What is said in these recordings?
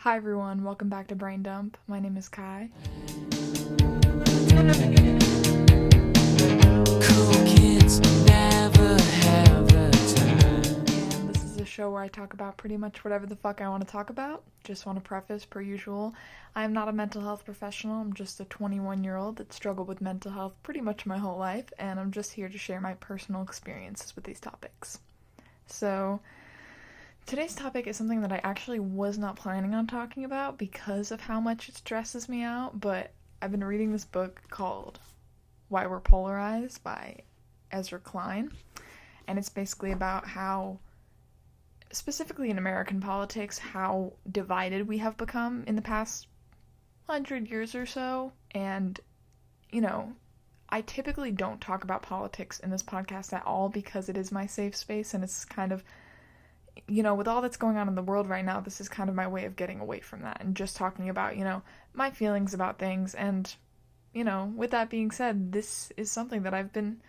Hi everyone, welcome back to Brain Dump. My name is Kai. Cool kids never have the time. And this is a show where I talk about pretty much whatever the fuck I want to talk about. Just want to preface, per usual, I am not a mental health professional. I'm just a 21-year-old that struggled with mental health pretty much my whole life, and I'm just here to share my personal experiences with these topics. So, today's topic is something that I actually was not planning on talking about because of how much it stresses me out, but I've been reading this book called Why We're Polarized by Ezra Klein, and it's basically about how, specifically in American politics, how divided we have become in the past 100 years or so, and, I typically don't talk about politics in this podcast at all because it is my safe space, and it's kind of with all that's going on in the world right now, this is kind of my way of getting away from that and just talking about, my feelings about things. And, with that being said, this is something that I've been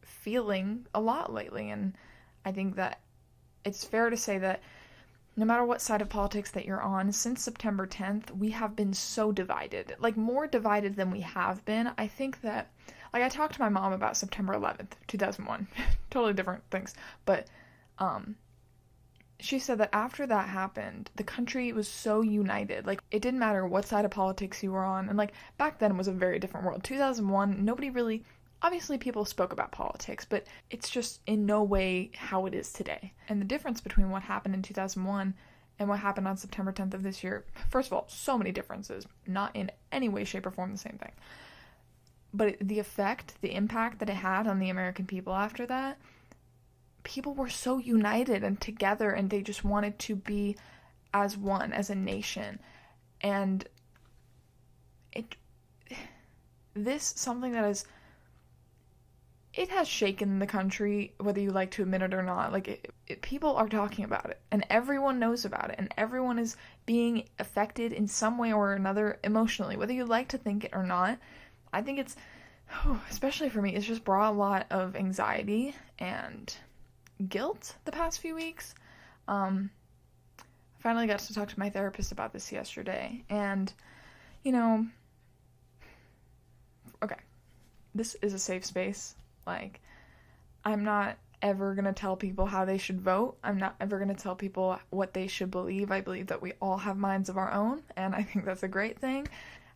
feeling a lot lately. And I think that it's fair to say that no matter what side of politics that you're on, since September 10th, we have been so divided. Like, more divided than we have been. I think that, I talked to my mom about September 11th, 2001. Totally different things. But, she said that after that happened, the country was so united. Like, it didn't matter what side of politics you were on. And, back then was a very different world. 2001, nobody really... Obviously, people spoke about politics, but it's just in no way how it is today. And the difference between what happened in 2001 and what happened on September 10th of this year, first of all, so many differences. Not in any way, shape, or form the same thing. But the effect, the impact that it had on the American people after that... People were so united and together, and they just wanted to be as one, as a nation. And something that it has shaken the country, whether you like to admit it or not. People are talking about it, and everyone knows about it, and everyone is being affected in some way or another emotionally, whether you like to think it or not. I think it's, especially for me, it's just brought a lot of anxiety and guilt the past few weeks. I finally got to talk to my therapist about this yesterday, and okay, this is a safe space. I'm not ever gonna tell people how they should vote. I'm not ever gonna tell people what they should believe. I believe that we all have minds of our own, and I think that's a great thing.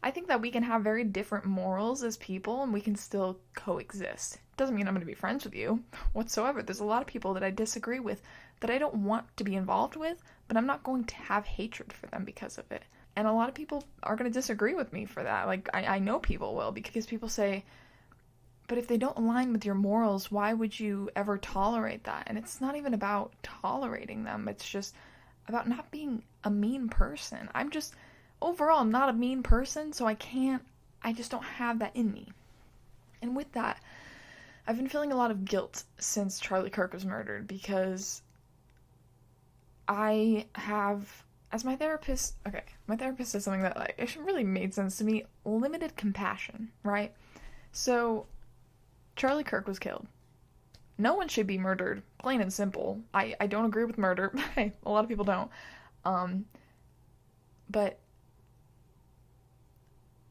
I think that we can have very different morals as people, and we can still coexist. Doesn't mean I'm going to be friends with you whatsoever. There's a lot of people that I disagree with that I don't want to be involved with, but I'm not going to have hatred for them because of it. And a lot of people are going to disagree with me for that. I know people will, because people say, but if they don't align with your morals, why would you ever tolerate that? And it's not even about tolerating them. It's just about not being a mean person. I'm just... Overall, I'm not a mean person, so I just don't have that in me. And with that, I've been feeling a lot of guilt since Charlie Kirk was murdered, because I have, as my therapist said something that, it really made sense to me, limited compassion, right? So, Charlie Kirk was killed. No one should be murdered, plain and simple. I don't agree with murder. A lot of people don't. But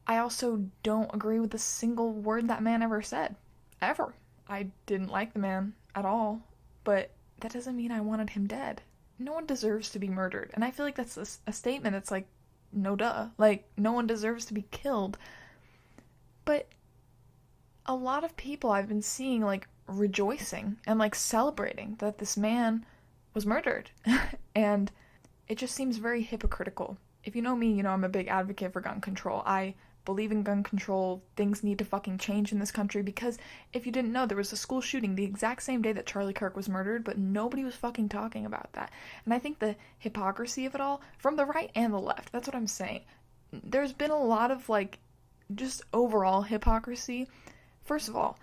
I also don't agree with a single word that man ever said. Ever. I didn't like the man at all, but that doesn't mean I wanted him dead. No one deserves to be murdered, and I feel like that's a statement that's no duh. No one deserves to be killed. But a lot of people I've been seeing, rejoicing and, celebrating that this man was murdered. And it just seems very hypocritical. If you know me, I'm a big advocate for gun control. I believe in gun control. Things need to fucking change in this country, because if you didn't know, there was a school shooting the exact same day that Charlie Kirk was murdered, but nobody was fucking talking about that. And I think the hypocrisy of it all, from the right and the left, that's what I'm saying. There's been a lot of, just overall hypocrisy. First of all,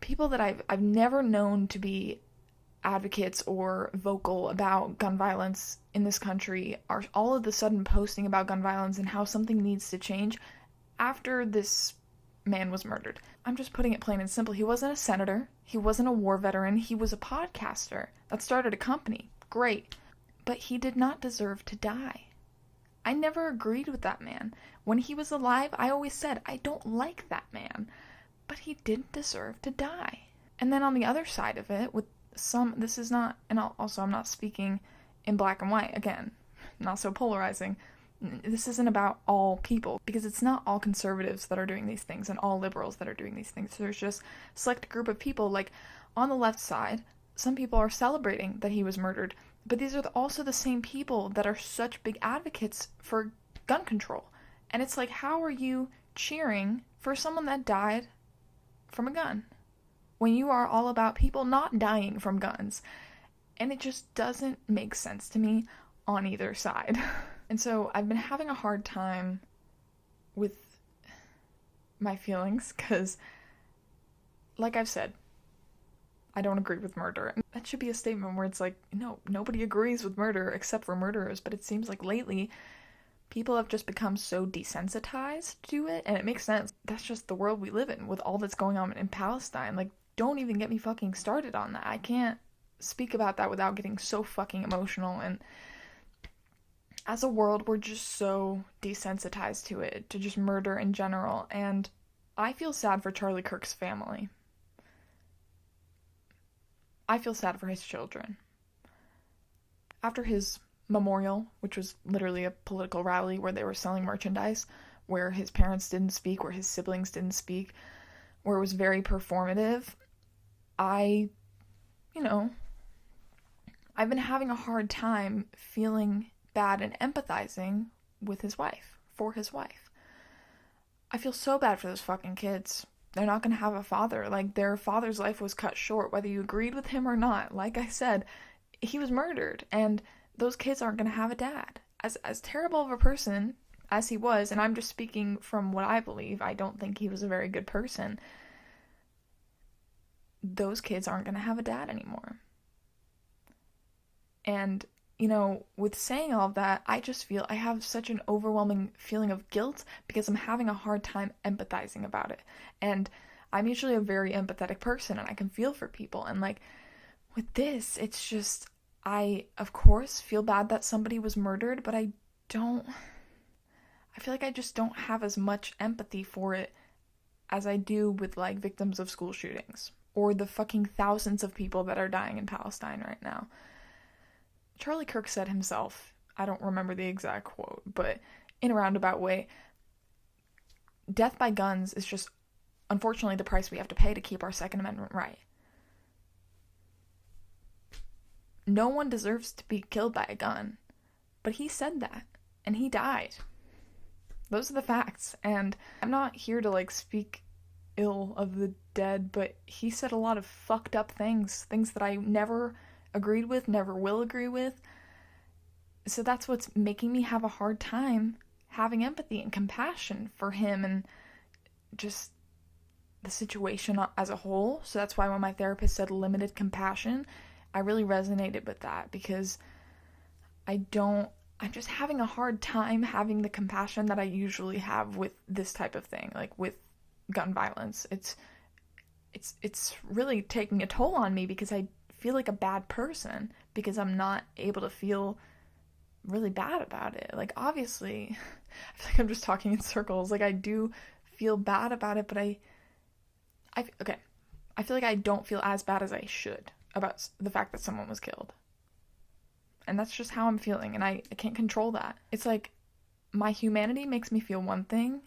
people that I've never known to be advocates or vocal about gun violence in this country are all of a sudden posting about gun violence and how something needs to change after this man was murdered. I'm just putting it plain and simple. He wasn't a senator. He wasn't a war veteran. He was a podcaster that started a company. Great. But he did not deserve to die. I never agreed with that man. When he was alive, I always said, I don't like that man. But he didn't deserve to die. And then on the other side of it, with this is not, and also I'm not speaking in black and white, again, not so polarizing. This isn't about all people, because it's not all conservatives that are doing these things and all liberals that are doing these things. There's just a select group of people, like on the left side, some people are celebrating that he was murdered, but these are also the same people that are such big advocates for gun control. And it's like, how are you cheering for someone that died from a gun when you are all about people not dying from guns? And it just doesn't make sense to me on either side. And so I've been having a hard time with my feelings because, like I've said, I don't agree with murder. And that should be a statement where it's like, no, nobody agrees with murder except for murderers. But it seems like lately people have just become so desensitized to it, and it makes sense. That's just the world we live in with all that's going on in Palestine. Like, don't even get me fucking started on that. I can't speak about that without getting so fucking emotional. And as a world, we're just so desensitized to it, to just murder in general. And I feel sad for Charlie Kirk's family. I feel sad for his children. After his memorial, which was literally a political rally where they were selling merchandise, where his parents didn't speak, where his siblings didn't speak, where it was very performative, I've been having a hard time feeling bad and empathizing with his wife, for his wife. I feel so bad for those fucking kids. They're not gonna have a father. Like, their father's life was cut short, whether you agreed with him or not. Like I said, he was murdered, and those kids aren't gonna have a dad. As terrible of a person as he was, and I'm just speaking from what I believe, I don't think he was a very good person. Those kids aren't gonna have a dad anymore. And, with saying all of that, I just feel I have such an overwhelming feeling of guilt because I'm having a hard time empathizing about it. And I'm usually a very empathetic person, and I can feel for people. And, like, with this, it's just, I, of course, feel bad that somebody was murdered, but I feel like I just don't have as much empathy for it as I do with, like, victims of school shootings or the fucking thousands of people that are dying in Palestine right now. Charlie Kirk said himself, I don't remember the exact quote, but in a roundabout way, death by guns is just, unfortunately, the price we have to pay to keep our Second Amendment right. No one deserves to be killed by a gun, but he said that, and he died. Those are the facts, and I'm not here to, like, speak ill of the dead, but he said a lot of fucked up things that I never agreed with, never will agree with. So that's what's making me have a hard time having empathy and compassion for him and just the situation as a whole. So that's why when my therapist said limited compassion, I really resonated with that, because I'm just having a hard time having the compassion that I usually have with this type of thing, like with gun violence. It's really taking a toll on me because I feel like a bad person because I'm not able to feel really bad about it. Like, obviously, I feel like I'm just talking in circles. Like, I do feel bad about it, but I feel like I don't feel as bad as I should about the fact that someone was killed. And that's just how I'm feeling, and I can't control that. It's like my humanity makes me feel one thing,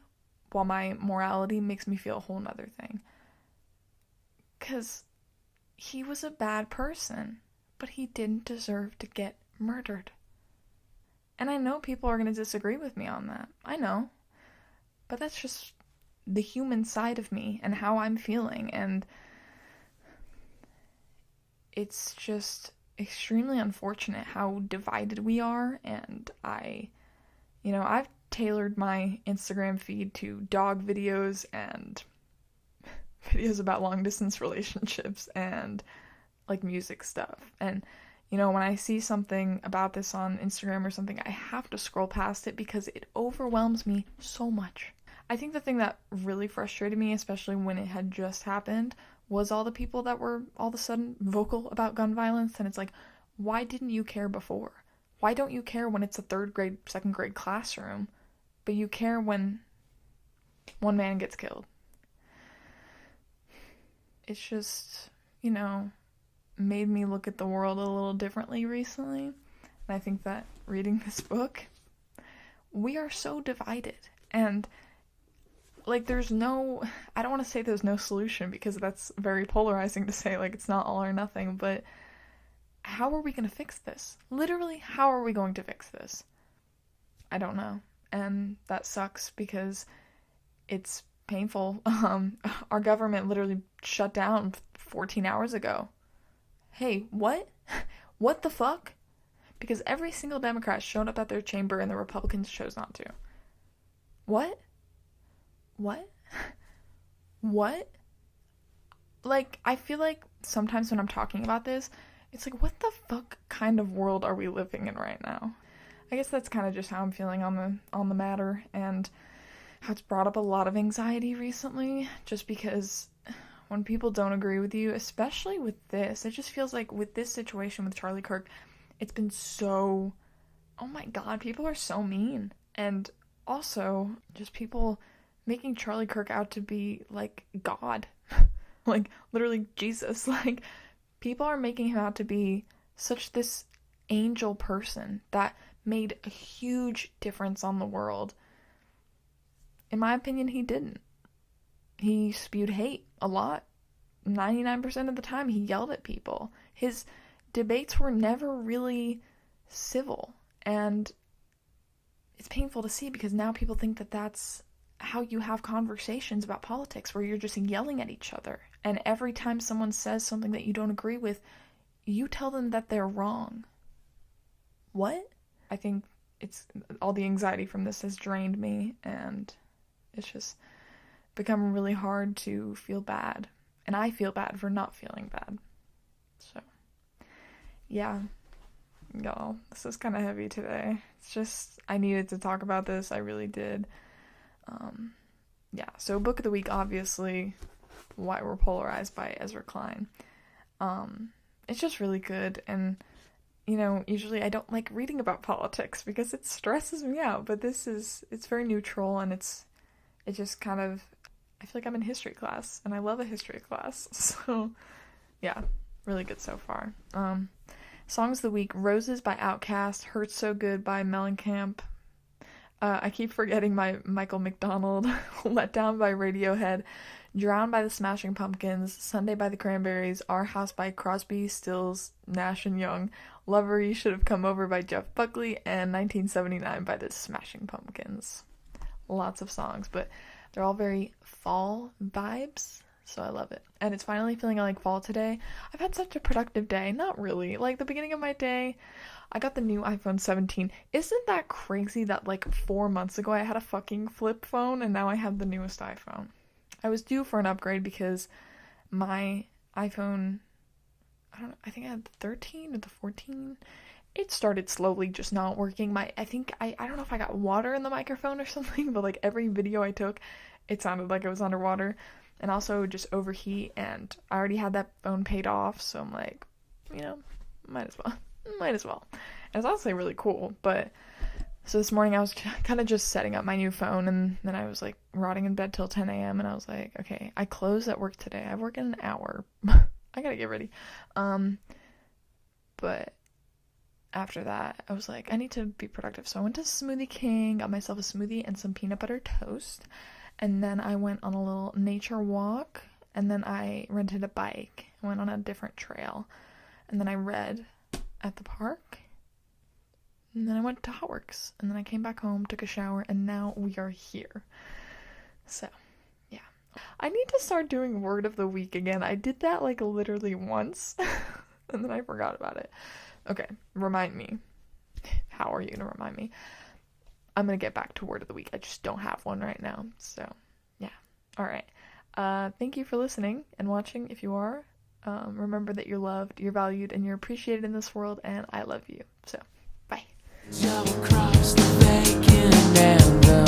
while my morality makes me feel a whole nother thing. 'Cause he was a bad person, but he didn't deserve to get murdered. And I know people are going to disagree with me on that. I know. But that's just the human side of me and how I'm feeling. And it's just extremely unfortunate how divided we are. And I've tailored my Instagram feed to dog videos and videos about long distance relationships and like music stuff. And when I see something about this on Instagram or something, I have to scroll past it because it overwhelms me so much. I think the thing that really frustrated me, especially when it had just happened, was all the people that were all of a sudden vocal about gun violence. And it's like, why didn't you care before? Why don't you care when it's a third grade, second grade classroom, but you care when one man gets killed? It's just, made me look at the world a little differently recently. And I think that reading this book, we are so divided. And, I don't want to say there's no solution, because that's very polarizing to say, it's not all or nothing, but how are we going to fix this? Literally, how are we going to fix this? I don't know. And that sucks because it's painful. Our government literally shut down 14 hours ago. Hey, what? What the fuck? Because every single Democrat showed up at their chamber and the Republicans chose not to. What? What? What? I feel like sometimes when I'm talking about this, it's what the fuck kind of world are we living in right now? I guess that's kind of just how I'm feeling on the matter, and how it's brought up a lot of anxiety recently, just because when people don't agree with you, especially with this, it just feels like with this situation with Charlie Kirk, it's been so, oh my god, people are so mean. And also, just people making Charlie Kirk out to be, God. Literally Jesus. People are making him out to be such this angel person that made a huge difference on the world. In my opinion, he didn't. He spewed hate a lot. 99% of the time, he yelled at people. His debates were never really civil. And it's painful to see, because now people think that that's how you have conversations about politics, where you're just yelling at each other. And every time someone says something that you don't agree with, you tell them that they're wrong. What? I think it's all the anxiety from this has drained me, and it's just become really hard to feel bad. And I feel bad for not feeling bad. So, yeah. Y'all, this is kind of heavy today. It's just, I needed to talk about this. I really did. Yeah, so book of the week, obviously, Why We're Polarized by Ezra Klein. It's just really good, and, usually I don't like reading about politics because it stresses me out, but it's very neutral, and it just kind of, I feel like I'm in history class, and I love a history class, so, yeah, really good so far. Songs of the week, Roses by Outkast, Hurts So Good by Mellencamp. I keep forgetting my Michael McDonald, Let Down by Radiohead, Drowned by the Smashing Pumpkins, Sunday by the Cranberries, Our House by Crosby, Stills, Nash and Young, Lover You Should Have Come Over by Jeff Buckley, and 1979 by the Smashing Pumpkins. Lots of songs, but they're all very fall vibes, so I love it. And it's finally feeling like fall today. I've had such a productive day. Not really. The beginning of my day, I got the new iPhone 17. Isn't that crazy that 4 months ago I had a fucking flip phone and now I have the newest iPhone? I was due for an upgrade because my iPhone, I think I had the 13 or the 14. It started slowly just not working. I don't know if I got water in the microphone or something, but every video I took, it sounded like it was underwater. And also just overheat, and I already had that phone paid off, so I'm like, might as well. And it's honestly really cool, but so this morning I was kind of just setting up my new phone, and then I was rotting in bed till 10 a.m. and I was like, okay, I close at work today. I work in an hour. I gotta get ready. But after that, I was like, I need to be productive. So I went to Smoothie King, got myself a smoothie and some peanut butter toast. And then I went on a little nature walk, and then I rented a bike. I went on a different trail, and then I read at the park, and then I went to Hotworks, and then I came back home, took a shower, and now we are here. So, yeah. I need to start doing word of the week again. I did that literally once, and then I forgot about it. Okay, remind me. How are you gonna remind me? I'm going to get back to word of the week. I just don't have one right now. So, yeah. All right. Thank you for listening and watching if you are. Remember that you're loved, you're valued, and you're appreciated in this world, and I love you. So, bye. Double cross the vacant and the